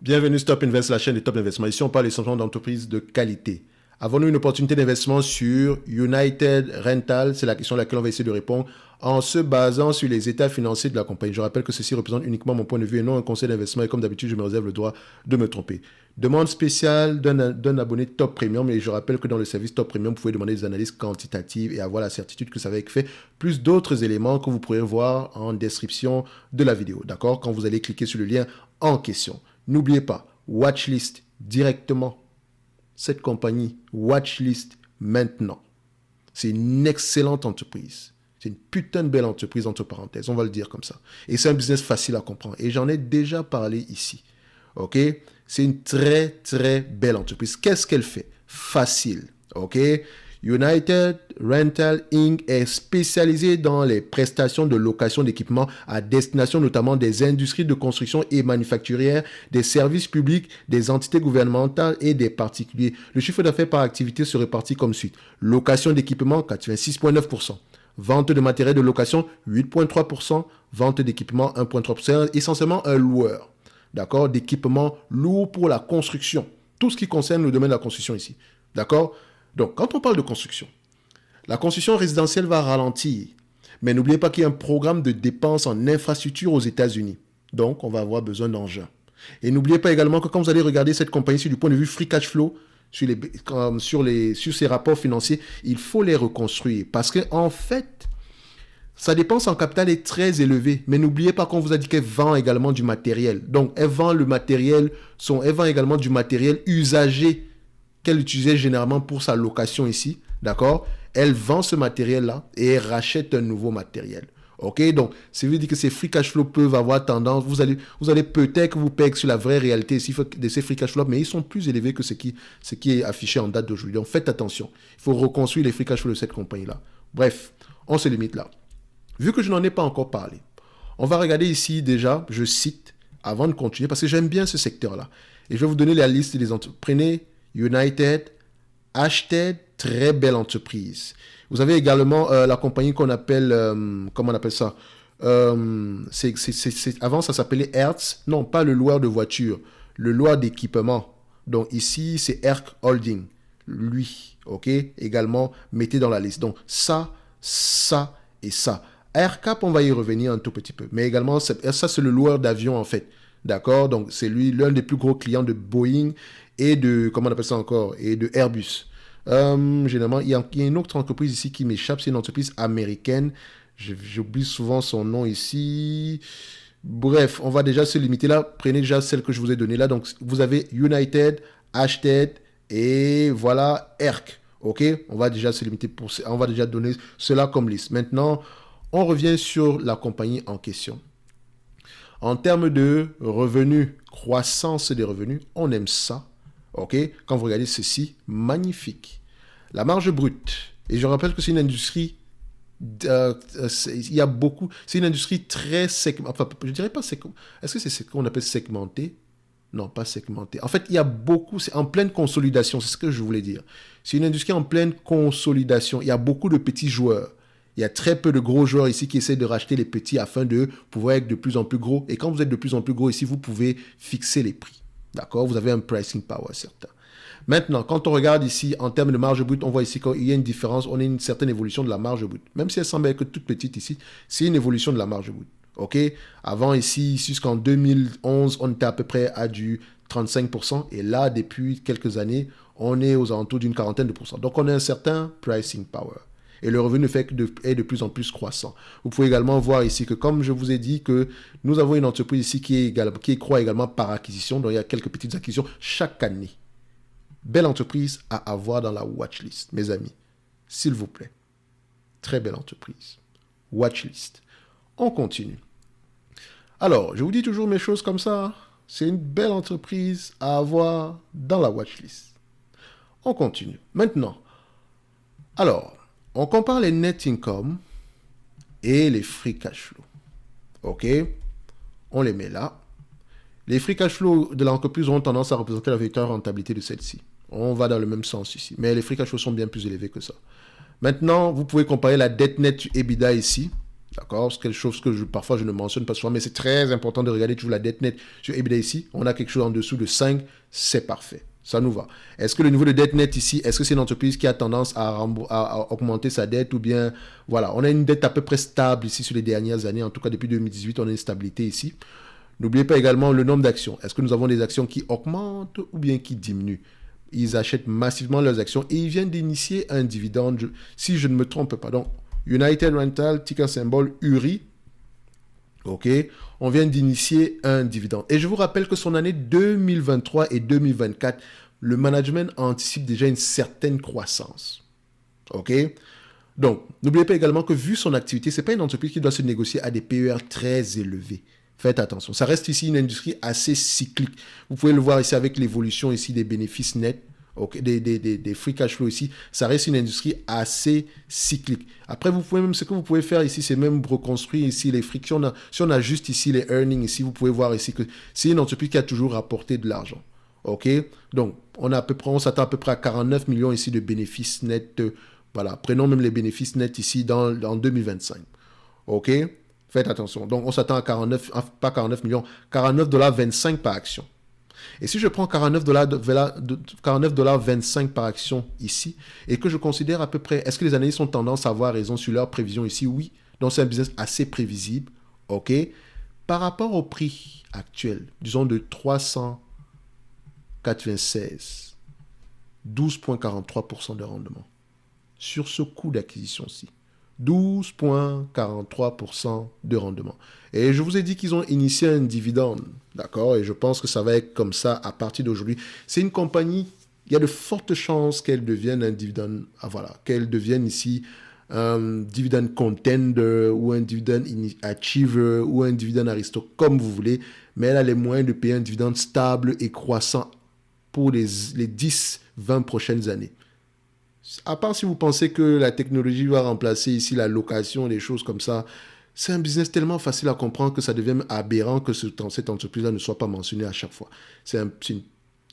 Bienvenue Stop Invest, la chaîne des top investissements. Ici, on parle essentiellement d'entreprises de qualité. Avons-nous une opportunité d'investissement sur United Rental? C'est la question à laquelle on va essayer de répondre en se basant sur les états financiers de la compagnie. Je rappelle que ceci représente uniquement mon point de vue et non un conseil d'investissement. Et comme d'habitude, je me réserve le droit de me tromper. Demande spéciale d'un abonné Top Premium. Et je rappelle que dans le service Top Premium, vous pouvez demander des analyses quantitatives et avoir la certitude que ça va être fait. Plus d'autres éléments que vous pourrez voir en description de la vidéo. D'accord? Quand vous allez cliquer sur le lien en question. N'oubliez pas, watchlist directement cette compagnie, watchlist maintenant. C'est une excellente entreprise. C'est une putain de belle entreprise, entre parenthèses, on va le dire comme ça. Et c'est un business facile à comprendre. Et j'en ai déjà parlé ici. OK? C'est une très, très belle entreprise. Qu'est-ce qu'elle fait? Facile. OK? United Rental Inc. est spécialisé dans les prestations de location d'équipements à destination notamment des industries de construction et manufacturières, des services publics, des entités gouvernementales et des particuliers. Le chiffre d'affaires par activité se répartit comme suit. Location d'équipements, 86,9%. Vente de matériel de location, 8,3%. Vente d'équipements, 1,3%. Essentiellement un loueur, d'accord, d'équipements lourds pour la construction. Tout ce qui concerne le domaine de la construction ici, d'accord? Donc, quand on parle de construction, la construction résidentielle va ralentir. Mais n'oubliez pas qu'il y a un programme de dépenses en infrastructure aux États-Unis. Donc, on va avoir besoin d'engins. Et n'oubliez pas également que quand vous allez regarder cette compagnie du point de vue free cash flow, sur ses rapports financiers, il faut les reconstruire. Parce qu'en fait, sa dépense en capital est très élevée. Mais n'oubliez pas qu'on vous a dit qu'elle vend également du matériel. Donc, elle vend également du matériel usagé qu'elle utilisait généralement pour sa location ici, d'accord? Elle vend ce matériel-là et elle rachète un nouveau matériel. OK? Donc, ça veut dire que ces free cash flow peuvent avoir tendance, vous allez peut-être que vous payez sur la vraie réalité ici de ces free cash flow, mais ils sont plus élevés que ce qui est affiché en date d'aujourd'hui. Donc, faites attention. Il faut reconstruire les free cash flow de cette compagnie-là. Bref, on se limite là. Vu que je n'en ai pas encore parlé, on va regarder ici déjà, je cite, avant de continuer, parce que j'aime bien ce secteur-là. Et je vais vous donner la liste des entreprises. Prenez United, Ashted, très belle entreprise. Vous avez également la compagnie qu'on appelle, comment on appelle ça? Avant, ça s'appelait Hertz. Non, pas le loueur de voiture, le loueur d'équipement. Donc ici, c'est Herc Holding. Lui, OK? Également, mettez dans la liste. Donc ça et ça. AirCap, on va y revenir un tout petit peu. Mais également, ça, c'est le loueur d'avion, en fait. D'accord? Donc, c'est lui, l'un des plus gros clients de Boeing et de, comment on appelle ça encore, et de Airbus. Généralement, il y a une autre entreprise ici qui m'échappe, c'est une entreprise américaine. J'oublie souvent son nom ici. Bref, on va déjà se limiter là. Prenez déjà celle que je vous ai donnée là. Donc, vous avez United, Ashted et voilà, ERC. OK? On va déjà se limiter on va déjà donner cela comme liste. Maintenant, on revient sur la compagnie en question. En termes de revenus, croissance des revenus, on aime ça. OK? Quand vous regardez ceci, magnifique. La marge brute. Et je rappelle que c'est une industrie, il y a beaucoup, c'est une industrie très segmentée. Enfin, je dirais pas segmentée. Est-ce que c'est ce qu'on appelle segmenté? Non, pas segmenté. En fait, il y a beaucoup, c'est en pleine consolidation, c'est ce que je voulais dire. C'est une industrie en pleine consolidation. Il y a beaucoup de petits joueurs. Il y a très peu de gros joueurs ici qui essaient de racheter les petits afin de pouvoir être de plus en plus gros. Et quand vous êtes de plus en plus gros ici, vous pouvez fixer les prix. D'accord? Vous avez un pricing power certain. Maintenant, quand on regarde ici en termes de marge brute, on voit ici qu'il y a une différence, on a une certaine évolution de la marge brute. Même si elle semble être toute petite ici, c'est une évolution de la marge brute. OK? Avant ici, jusqu'en 2011, on était à peu près à du 35%. Et là, depuis quelques années, on est aux alentours d'une quarantaine de pourcents. Donc, on a un certain pricing power. Et le revenu est de plus en plus croissant. Vous pouvez également voir ici que, comme je vous ai dit, que nous avons une entreprise ici qui croît également par acquisition. Donc, il y a quelques petites acquisitions chaque année. Belle entreprise à avoir dans la watchlist, mes amis. S'il vous plaît. Très belle entreprise. Watchlist. On continue. Alors, je vous dis toujours mes choses comme ça. C'est une belle entreprise à avoir dans la watchlist. On continue. Maintenant, alors, on compare les net income et les free cash flow. OK? On les met là. Les free cash flow de l'entreprise ont tendance à représenter la véritable rentabilité de celle-ci. On va dans le même sens ici. Mais les free cash flow sont bien plus élevés que ça. Maintenant, vous pouvez comparer la dette nette EBITDA ici. D'accord? C'est quelque chose que parfois je ne mentionne pas souvent, mais c'est très important de regarder toujours la dette nette sur EBITDA ici. On a quelque chose en dessous de 5, c'est parfait. Ça nous va. Est-ce que le niveau de dette nette ici, est-ce que c'est une entreprise qui a tendance à augmenter sa dette ou bien, voilà, on a une dette à peu près stable ici sur les dernières années. En tout cas, depuis 2018, on a une stabilité ici. N'oubliez pas également le nombre d'actions. Est-ce que nous avons des actions qui augmentent ou bien qui diminuent? Ils achètent massivement leurs actions et ils viennent d'initier un dividende, si je ne me trompe pas. Donc, United Rental, ticker symbole URI. OK, on vient d'initier un dividende. Et je vous rappelle que son année 2023 et 2024, le management anticipe déjà une certaine croissance. OK, donc, n'oubliez pas également que vu son activité, ce n'est pas une entreprise qui doit se négocier à des PER très élevés. Faites attention. Ça reste ici une industrie assez cyclique. Vous pouvez le voir ici avec l'évolution ici des bénéfices nets, okay, des free cash flow ici. Ça reste une industrie assez cyclique. Après, vous pouvez même, ce que vous pouvez faire ici, c'est même reconstruire ici les frictions. Si on ajuste ici les earnings ici, vous pouvez voir ici que c'est une entreprise qui a toujours rapporté de l'argent. OK? Donc, on s'attend à peu près à 49 millions ici de bénéfices nets. Voilà, prenons même les bénéfices nets ici en 2025. OK? Faites attention. Donc, on s'attend à 49, pas 49 millions, 49,25 $ par action. Et si je prends 49,25 $ par action ici, et que je considère à peu près, est-ce que les analystes ont tendance à avoir raison sur leurs prévisions ici? Oui. Donc, c'est un business assez prévisible. OK? Par rapport au prix actuel, disons de 396, 12,43% de rendement sur ce coût d'acquisition-ci. 12,43% de rendement. Et je vous ai dit qu'ils ont initié un dividende, d'accord? Et je pense que ça va être comme ça à partir d'aujourd'hui. C'est une compagnie, il y a de fortes chances qu'elle devienne un dividende, qu'elle devienne ici un dividende contender ou un dividende achiever ou un dividende aristo, comme vous voulez, mais elle a les moyens de payer un dividende stable et croissant pour les 10-20 prochaines années. À part si vous pensez que la technologie va remplacer ici la location, des choses comme ça, c'est un business tellement facile à comprendre que ça devient aberrant que cette entreprise-là ne soit pas mentionnée à chaque fois. C'est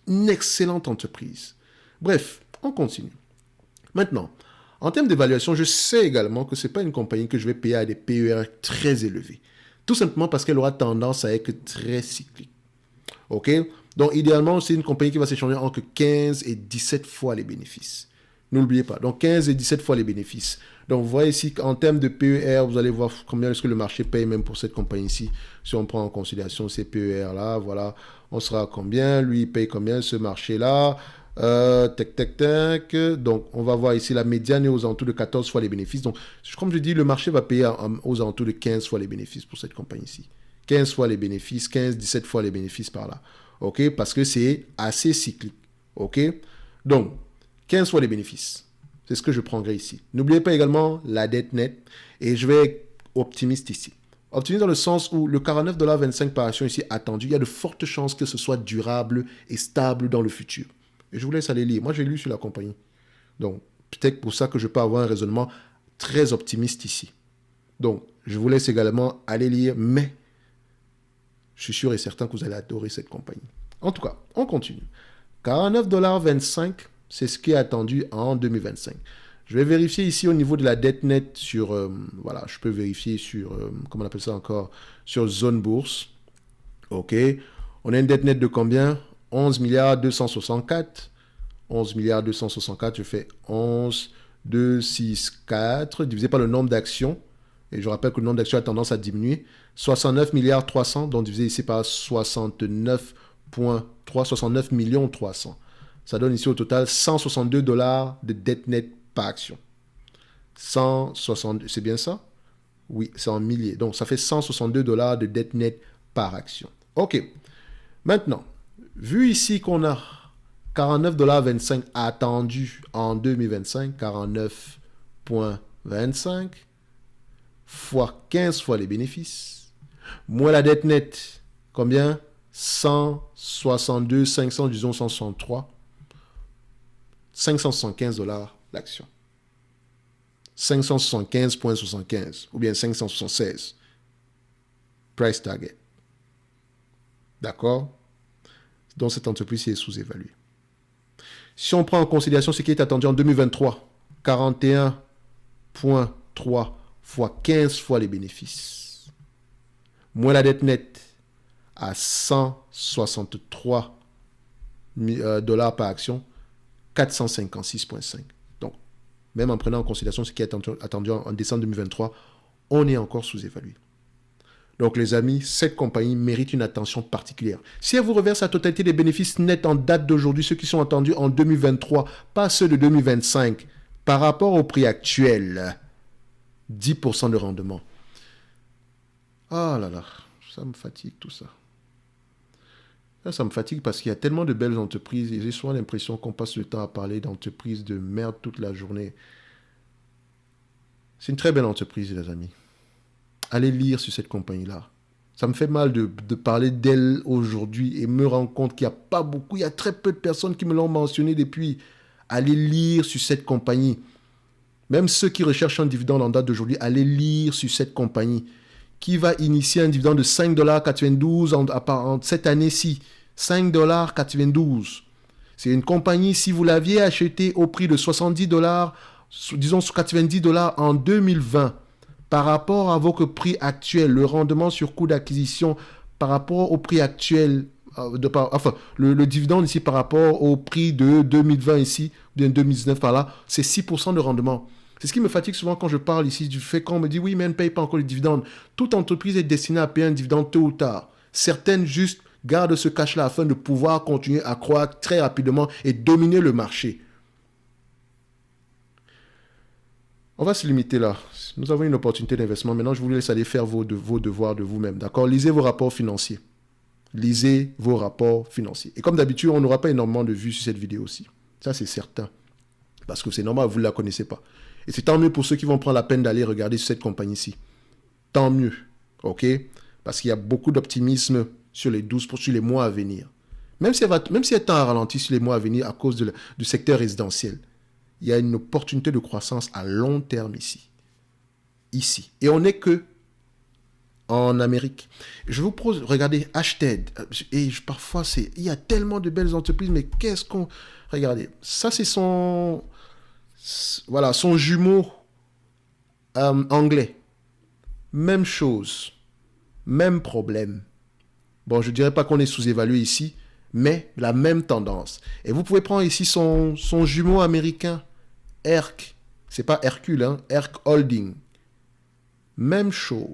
une excellente entreprise. Bref, on continue. Maintenant, en termes d'évaluation, je sais également que ce n'est pas une compagnie que je vais payer à des PER très élevés. Tout simplement parce qu'elle aura tendance à être très cyclique. OK? Donc, idéalement, c'est une compagnie qui va s'échanger entre 15 et 17 fois les bénéfices. N'oubliez pas. Donc, 15 et 17 fois les bénéfices. Donc, vous voyez ici qu'en termes de PER, vous allez voir combien est-ce que le marché paye même pour cette compagnie-ci. Si on prend en considération ces PER-là, voilà, on sera à combien? Lui, il paye combien ce marché-là? Tac. Donc, on va voir ici la médiane est aux alentours de 14 fois les bénéfices. Donc, comme je dis, le marché va payer aux alentours de 15 fois les bénéfices pour cette compagnie-ci. 15 fois les bénéfices, 15, 17 fois les bénéfices par là. OK? Parce que c'est assez cyclique. OK? Donc, 15 fois les bénéfices. C'est ce que je prendrai ici. N'oubliez pas également la dette nette. Et je vais être optimiste ici. Optimiste dans le sens où le 49,25 $ par action ici attendu, il y a de fortes chances que ce soit durable et stable dans le futur. Et je vous laisse aller lire. Moi, j'ai lu sur la compagnie. Donc, peut-être pour ça que je peux avoir un raisonnement très optimiste ici. Donc, je vous laisse également aller lire, mais je suis sûr et certain que vous allez adorer cette compagnie. En tout cas, on continue. 49,25 $, c'est ce qui est attendu en 2025. Je vais vérifier ici au niveau de la dette nette sur, je peux vérifier sur, comment on appelle ça encore, sur Zone Bourse. OK. On a une dette nette de combien? 11 264. 11 264, je fais 11, 2, 6, 4, divisé par le nombre d'actions. Et je rappelle que le nombre d'actions a tendance à diminuer. 69 300, donc divisé ici par 69,3, 69 300. Ça donne ici au total 162 $ de dette nette par action. 162, c'est bien ça? Oui, c'est en milliers. Donc, ça fait 162 $ de dette nette par action. OK. Maintenant, vu ici qu'on a 49,25 $ attendu en 2025, 49,25 fois 15 fois les bénéfices, moins la dette nette, combien? 162, 500, disons 163, 575 $ l'action. 575,75 ou bien 576. Price target. D'accord? Donc cette entreprise est sous-évaluée. Si on prend en considération ce qui est attendu en 2023, 41,3 fois 15 fois les bénéfices. Moins la dette nette à 163 dollars par action, 456,5. Donc, même en prenant en considération ce qui est attendu en décembre 2023, on est encore sous-évalué. Donc, les amis, cette compagnie mérite une attention particulière. Si elle vous reverse la totalité des bénéfices nets en date d'aujourd'hui, ceux qui sont attendus en 2023, pas ceux de 2025, par rapport au prix actuel, 10% de rendement. Ah là là, ça me fatigue tout ça. Ça me fatigue parce qu'il y a tellement de belles entreprises et j'ai souvent l'impression qu'on passe le temps à parler d'entreprises de merde toute la journée. C'est une très belle entreprise, les amis. Allez lire sur cette compagnie-là. Ça me fait mal de parler d'elle aujourd'hui et me rendre compte qu'il n'y a pas beaucoup, il y a très peu de personnes qui me l'ont mentionné depuis. Allez lire sur cette compagnie. Même ceux qui recherchent un dividende en date d'aujourd'hui, allez lire sur cette compagnie qui va initier un dividende de 5,92 $ en cette année-ci. 5,92 $. C'est une compagnie, si vous l'aviez acheté au prix de 70 $, disons 90 $ en 2020, par rapport à votre prix actuel, le rendement sur coût d'acquisition par rapport au prix actuel, le dividende ici par rapport au prix de 2020 ici, de 2019 par là, c'est 6% de rendement. C'est ce qui me fatigue souvent quand je parle ici du fait qu'on me dit oui, mais elle ne paye pas encore les dividendes. Toute entreprise est destinée à payer un dividende tôt ou tard. Certaines juste gardent ce cash-là afin de pouvoir continuer à croître très rapidement et dominer le marché. On va se limiter là. Nous avons une opportunité d'investissement. Maintenant, je vous laisse aller faire vos devoirs de vous-même. D'accord? Lisez vos rapports financiers. Lisez vos rapports financiers. Et comme d'habitude, on n'aura pas énormément de vues sur cette vidéo aussi. Ça, c'est certain. Parce que c'est normal, vous ne la connaissez pas. Et c'est tant mieux pour ceux qui vont prendre la peine d'aller regarder sur cette compagnie-ci. Tant mieux. OK? Parce qu'il y a beaucoup d'optimisme sur les mois à venir. Même si elle tend à ralentir sur les mois à venir à cause du secteur résidentiel. Il y a une opportunité de croissance à long terme ici. Ici. Et on n'est que en Amérique. Je vous propose, regardez, Hashtag. Et parfois, il y a tellement de belles entreprises, mais qu'est-ce qu'on... Regardez, ça c'est son jumeau anglais. Même chose. Même problème. Bon, je ne dirais pas qu'on est sous-évalué ici, mais la même tendance. Et vous pouvez prendre ici son jumeau américain, Herc. C'est pas Hercule, hein, Herc Holding. Même chose.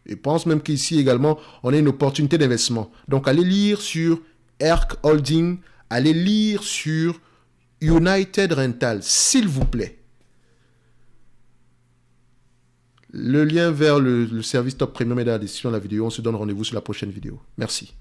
Et pense même qu'ici également, on a une opportunité d'investissement. Donc, allez lire sur Herc Holding, allez lire sur United Rental, s'il vous plaît. Le lien vers le service Top Premium est dans la description de la vidéo. On se donne rendez-vous sur la prochaine vidéo. Merci.